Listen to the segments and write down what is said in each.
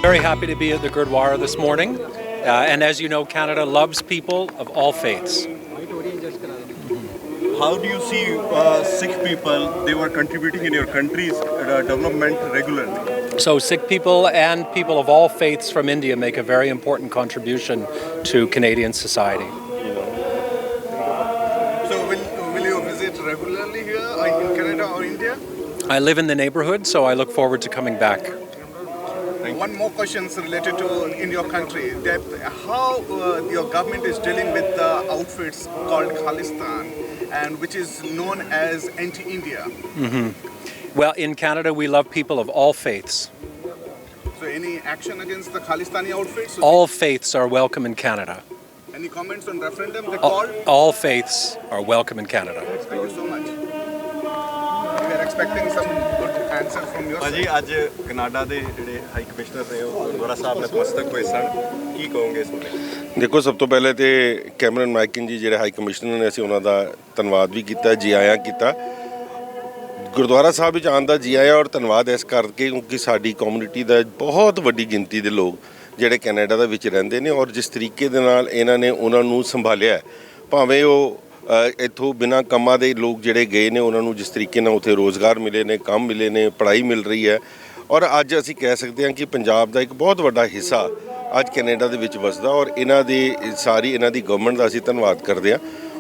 Very happy to be at the Gurdwara this morning. And as you know, Canada loves people of all faiths. How do you see Sikh people? They were contributing in your country's development regularly. So Sikh people and people of all faiths from India make a very important contribution to Canadian society. So will you visit regularly here in Canada or India? I live in the neighborhood, so I look forward to coming back. One more question related to in your country, that how your government is dealing with the outfits called Khalistan, and which is known as anti-India. Well, in Canada, we love people of all faiths. So any action against the Khalistani outfits? All faiths are welcome in Canada. Any comments on referendum they called? All faiths are welcome in Canada. Thank you so much. We are expecting some good answer from your side. ਭਾਜੀ ਅੱਜ Canada ਦੇ ਜਿਹੜੇ high commissioner ਨੇ ਉਹ ਗੁਰਦੁਆਰਾ ਸਾਹਿਬ ਨਤਮਸਤਕ ਹੋਏ ਸਨ, ਕੀ ਕਹੋਗੇ ਇਸ ਬਾਰੇ? ਦੇਖੋ, ਸਭ ਤੋਂ ਪਹਿਲੇ ਤੇ ਕੈਮਰਨ ਮੈਕਿਨ ਜੀ ਜਿਹੜੇ ਹਾਈ ਕਮਿਸ਼ਨਰ ਨੇ, ਅਸੀਂ ਉਹਨਾਂ ਦਾ ਧੰਨਵਾਦ ਵੀ ਕੀਤਾ, ਜੀ ਆਇਆਂ ਕੀਤਾ। ਗੁਰਦੁਆਰਾ ਸਾਹਿਬ ਵਿੱਚ ਆਉਣ ਦਾ ਜੀ ਆਇਆ ਔਰ ਧੰਨਵਾਦ ਇਸ ਕਰਕੇ ਕਿਉਂਕਿ ਸਾਡੀ ਕਮਿਊਨਿਟੀ ਦਾ ਬਹੁਤ ਵੱਡੀ ਗਿਣਤੀ ਦੇ ਲੋਕ ਜਿਹੜੇ ਕੈਨੇਡਾ ਦੇ ਵਿੱਚ ਰਹਿੰਦੇ ਨੇ ਔਰ ਜਿਸ ਤਰੀਕੇ ਦੇ ਨਾਲ ਇਹਨਾਂ ਨੇ ਉਹਨਾਂ ਨੂੰ ਸੰਭਾਲਿਆ, ਭਾਵੇਂ ਉਹ ਇੱਥੋਂ ਬਿਨਾਂ ਕੰਮਾਂ ਦੇ ਲੋਕ ਜਿਹੜੇ ਗਏ ਨੇ, ਉਹਨਾਂ ਨੂੰ ਜਿਸ ਤਰੀਕੇ ਨਾਲ ਉੱਥੇ ਰੋਜ਼ਗਾਰ ਮਿਲੇ ਨੇ, ਕੰਮ ਮਿਲੇ ਨੇ, ਪੜ੍ਹਾਈ ਮਿਲ ਰਹੀ ਹੈ ਔਰ ਅੱਜ ਅਸੀਂ ਕਹਿ ਸਕਦੇ ਹਾਂ ਕਿ ਪੰਜਾਬ ਦਾ ਇੱਕ ਬਹੁਤ ਵੱਡਾ ਹਿੱਸਾ ਅੱਜ ਕੈਨੇਡਾ ਦੇ ਵਿੱਚ ਵਸਦਾ ਔਰ ਇਹਨਾਂ ਦੀ ਸਾਰੀ ਇਹਨਾਂ ਦੀ ਗਵਰਨਮੈਂਟ ਦਾ ਅਸੀਂ ਧੰਨਵਾਦ ਕਰਦੇ ਹਾਂ।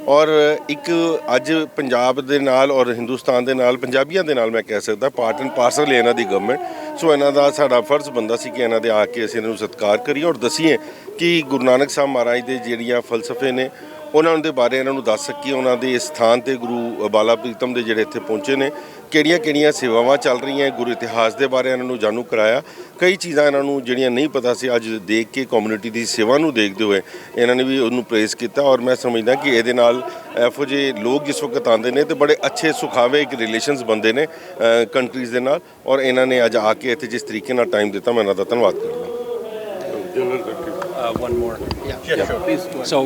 ਔਰ ਇੱਕ ਅੱਜ ਪੰਜਾਬ ਦੇ ਨਾਲ ਔਰ ਹਿੰਦੁਸਤਾਨ ਦੇ ਨਾਲ ਪੰਜਾਬੀਆਂ ਦੇ ਨਾਲ ਮੈਂ ਕਹਿ ਸਕਦਾ ਪਾਰਟ ਐਂਡ ਪਾਰਸਲ ਹੈ ਇਹਨਾਂ ਦੀ ਗਵਰਨਮੈਂਟ। ਸੋ ਇਹਨਾਂ ਦਾ ਸਾਡਾ ਫਰਜ਼ ਬਣਦਾ ਸੀ ਕਿ ਇਹਨਾਂ ਦੇ ਆ ਕੇ ਅਸੀਂ ਇਹਨਾਂ ਨੂੰ ਸਤਿਕਾਰ ਕਰੀਏ ਔਰ ਦੱਸੀਏ ਕਿ ਗੁਰੂ ਨਾਨਕ ਸਾਹਿਬ ਮਹਾਰਾਜ ਦੇ ਜਿਹੜੀਆਂ ਫਲਸਫੇ ਨੇ ਉਹਨਾਂ ਦੇ ਬਾਰੇ ਇਹਨਾਂ ਨੂੰ ਦੱਸ ਸਕੀਏ। ਉਹਨਾਂ ਦੇ ਇਸ ਸਥਾਨ 'ਤੇ ਗੁਰੂ ਬਾਲਾ ਪ੍ਰੀਤਮ ਦੇ ਜਿਹੜੇ ਇੱਥੇ ਪਹੁੰਚੇ ਨੇ, ਕਿਹੜੀਆਂ ਸੇਵਾਵਾਂ ਚੱਲ ਰਹੀਆਂ, ਗੁਰੂ ਇਤਿਹਾਸ ਦੇ ਬਾਰੇ ਇਹਨਾਂ ਨੂੰ ਜਾਣੂ ਕਰਾਇਆ। ਕਈ ਚੀਜ਼ਾਂ ਇਹਨਾਂ ਨੂੰ ਜਿਹੜੀਆਂ ਨਹੀਂ ਪਤਾ ਸੀ, ਅੱਜ ਦੇਖ ਕੇ ਕਮਿਊਨਿਟੀ ਦੀ ਸੇਵਾ ਨੂੰ ਦੇਖਦੇ ਹੋਏ ਇਹਨਾਂ ਨੇ ਵੀ ਉਹਨੂੰ ਪ੍ਰੇਜ਼ ਕੀਤਾ ਔਰ ਮੈਂ ਸਮਝਦਾ ਕਿ ਇਹਦੇ ਨਾਲ ਇਹੋ ਜਿਹੇ ਲੋਕ ਜਿਸ ਵਕਤ ਆਉਂਦੇ ਨੇ ਤੇ ਬੜੇ ਅੱਛੇ ਸੁਖਾਵੇ ਇੱਕ ਰਿਲੇਸ਼ਨਸ ਬਣਦੇ ਨੇ ਕੰਟਰੀਜ਼ ਦੇ ਨਾਲ ਔਰ ਇਹਨਾਂ ਨੇ ਅੱਜ ਆ ਕੇ ਇੱਥੇ ਜਿਸ ਤਰੀਕੇ ਨਾਲ ਟਾਈਮ ਦਿੱਤਾ, ਮੈਂ ਇਹਨਾਂ ਦਾ ਧੰਨਵਾਦ ਕਰਦਾ। One more. Yeah, sure. Please go ahead. So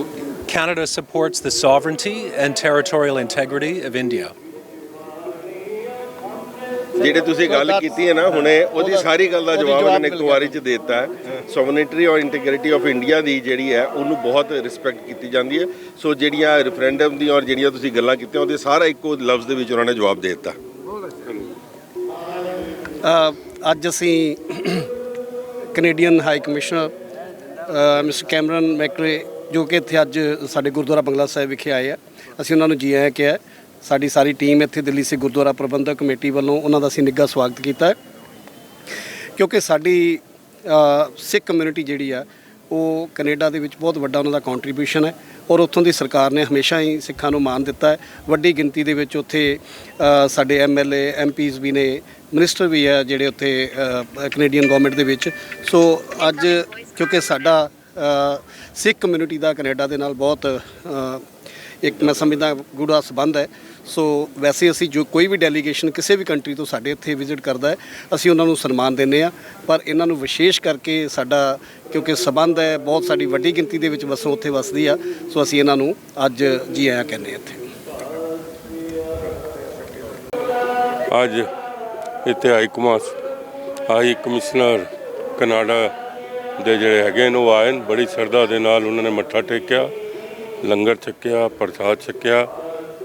Canada supports the sovereignty and territorial integrity of India. ਜਿਹੜੇ ਤੁਸੀਂ ਗੱਲ ਕੀਤੀ ਹੈ ਨਾ ਹੁਣੇ, ਉਹਦੀ ਸਾਰੀ ਗੱਲ ਦਾ ਜਵਾਬ ਇਹਨਾਂ ਨੇ ਇੱਕ ਵਾਰੀ 'ਚ ਦੇ ਦਿੱਤਾ ਹੈ। ਸੋਵਰਨਿਟੀ ਔਰ ਇੰਟੀਗ੍ਰਿਟੀ ਆਫ ਇੰਡੀਆ ਦੀ ਜਿਹੜੀ ਹੈ ਉਹਨੂੰ ਬਹੁਤ ਰਿਸਪੈਕਟ ਕੀਤੀ ਜਾਂਦੀ ਹੈ। ਸੋ ਜਿਹੜੀਆਂ ਰੈਫਰੈਂਡਮ ਦੀ ਔਰ ਜਿਹੜੀਆਂ ਤੁਸੀਂ ਗੱਲਾਂ ਕੀਤੀਆਂ ਉਹਦੇ ਸਾਰਾ ਇੱਕੋ ਲਫ਼ਜ਼ ਦੇ ਵਿੱਚ ਉਹਨਾਂ ਨੇ ਜਵਾਬ ਦੇ ਦਿੱਤਾ। ਅੱਜ ਅਸੀਂ Canadian high commissioner mister Cameron McCrae ਜੋ ਕਿ ਇੱਥੇ ਅੱਜ ਸਾਡੇ ਗੁਰਦੁਆਰਾ ਬੰਗਲਾ ਸਾਹਿਬ ਵਿਖੇ ਆਏ ਆ, ਅਸੀਂ ਉਹਨਾਂ ਨੂੰ ਜੀ ਆਇਆਂ ਕਿਹਾ। ਸਾਡੀ ਸਾਰੀ ਟੀਮ ਇੱਥੇ ਦਿੱਲੀ ਸਿੱਖ ਗੁਰਦੁਆਰਾ ਪ੍ਰਬੰਧਕ ਕਮੇਟੀ ਵੱਲੋਂ ਉਹਨਾਂ ਦਾ ਅਸੀਂ ਨਿੱਘਾ ਸਵਾਗਤ ਕੀਤਾ ਕਿਉਂਕਿ ਸਾਡੀ ਸਿੱਖ ਕਮਿਊਨਿਟੀ ਜਿਹੜੀ ਆ ਉਹ ਕੈਨੇਡਾ ਦੇ ਵਿੱਚ ਬਹੁਤ ਵੱਡਾ ਉਹਨਾਂ ਦਾ ਕੰਟਰੀਬਿਊਸ਼ਨ ਹੈ ਔਰ ਉੱਥੋਂ ਦੀ ਸਰਕਾਰ ਨੇ ਹਮੇਸ਼ਾ ਹੀ ਸਿੱਖਾਂ ਨੂੰ ਮਾਣ ਦਿੱਤਾ ਹੈ। ਵੱਡੀ ਗਿਣਤੀ ਦੇ ਵਿੱਚ ਉੱਥੇ ਸਾਡੇ MLA MPs ਵੀ ਨੇ, ਮਿਨਿਸਟਰ ਵੀ ਹੈ ਜਿਹੜੇ ਉੱਥੇ ਕੈਨੇਡੀਅਨ ਗਵਰਨਮੈਂਟ ਦੇ ਵਿੱਚ। ਸੋ ਅੱਜ ਕਿਉਂਕਿ ਸਾਡਾ ਸਿੱਖ ਕਮਿਊਨਿਟੀ ਦਾ ਕੈਨੇਡਾ ਦੇ ਨਾਲ ਬਹੁਤ ਇੱਕ ਮੈਂ ਸਮਝਦਾ ਗੂੜਾ ਸੰਬੰਧ ਹੈ। ਸੋ ਵੈਸੇ ਅਸੀਂ ਜੋ ਕੋਈ ਵੀ ਡੈਲੀਗੇਸ਼ਨ ਕਿਸੇ ਵੀ ਕੰਟਰੀ ਤੋਂ ਸਾਡੇ ਇੱਥੇ ਵਿਜ਼ਿਟ ਕਰਦਾ ਹੈ, ਅਸੀਂ ਉਹਨਾਂ ਨੂੰ ਸਨਮਾਨ ਦਿੰਦੇ ਹਾਂ, ਪਰ ਇਹਨਾਂ ਨੂੰ ਵਿਸ਼ੇਸ਼ ਕਰਕੇ ਸਾਡਾ ਕਿਉਂਕਿ ਸੰਬੰਧ ਹੈ, ਬਹੁਤ ਸਾਡੀ ਵੱਡੀ ਗਿਣਤੀ ਦੇ ਵਿੱਚ ਵਸੋਂ ਉੱਥੇ ਵਸਦੀ ਆ, ਸੋ ਅਸੀਂ ਇਹਨਾਂ ਨੂੰ ਅੱਜ ਜੀ ਆਇਆਂ ਕਹਿੰਦੇ ਹਾਂ ਇੱਥੇ। ਅੱਜ ਇੱਥੇ ਹਾਈ ਕਮਿਸ਼ਨਰ ਕਨਾਡਾ ਦੇ ਜਿਹੜੇ ਹੈਗੇ ਨੇ ਉਹ ਆਏ ਨੇ, ਬੜੀ ਸ਼ਰਧਾ ਦੇ ਨਾਲ ਉਹਨਾਂ ਨੇ ਮੱਥਾ ਟੇਕਿਆ, ਲੰਗਰ ਛਕਿਆ, ਪ੍ਰਸਾਦ ਛਕਿਆ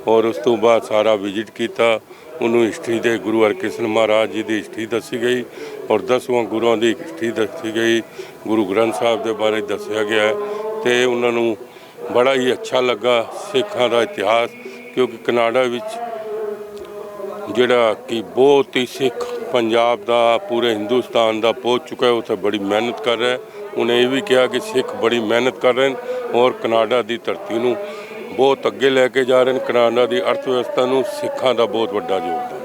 ਔਰ ਉਸ ਤੋਂ ਬਾਅਦ ਸਾਰਾ ਵਿਜ਼ਿਟ ਕੀਤਾ। ਉਹਨੂੰ ਹਿਸਟਰੀ ਦੇ ਗੁਰੂ ਹਰਕ੍ਰਿਸ਼ਨ ਮਹਾਰਾਜ ਜੀ ਦੀ ਹਿਸਟਰੀ ਦੱਸੀ ਗਈ ਔਰ 10ਵਾਂ ਗੁਰੂਆਂ ਦੀ ਹਿਸਟਰੀ ਦੱਸੀ ਗਈ, ਗੁਰੂ ਗ੍ਰੰਥ ਸਾਹਿਬ ਦੇ ਬਾਰੇ ਦੱਸਿਆ ਗਿਆ ਅਤੇ ਉਹਨਾਂ ਨੂੰ ਬੜਾ ਹੀ ਅੱਛਾ ਲੱਗਾ ਸਿੱਖਾਂ ਦਾ ਇਤਿਹਾਸ। ਕਿਉਂਕਿ ਕਨਾਡਾ ਵਿੱਚ ਜਿਹੜਾ ਕਿ ਬਹੁਤ ਹੀ ਸਿੱਖ ਪੰਜਾਬ ਦਾ ਪੂਰੇ ਹਿੰਦੁਸਤਾਨ ਦਾ ਪਹੁੰਚ ਚੁੱਕਾ ਹੈ, ਉੱਥੇ ਬੜੀ ਮਿਹਨਤ ਕਰ ਰਿਹਾ। ਉਹਨੇ ਇਹ ਵੀ ਕਿਹਾ ਕਿ ਸਿੱਖ ਬੜੀ ਮਿਹਨਤ ਕਰ ਰਹੇ ਨੇ ਔਰ ਕਨਾਡਾ ਦੀ ਧਰਤੀ ਨੂੰ ਬਹੁਤ ਅੱਗੇ ਲੈ ਕੇ ਜਾ ਰਹੇ ਨੇ। ਕਨਾਡਾ ਦੀ ਅਰਥ ਵਿਵਸਥਾ ਨੂੰ ਸਿੱਖਾਂ ਦਾ ਬਹੁਤ ਵੱਡਾ ਯੋਗਦਾਨ।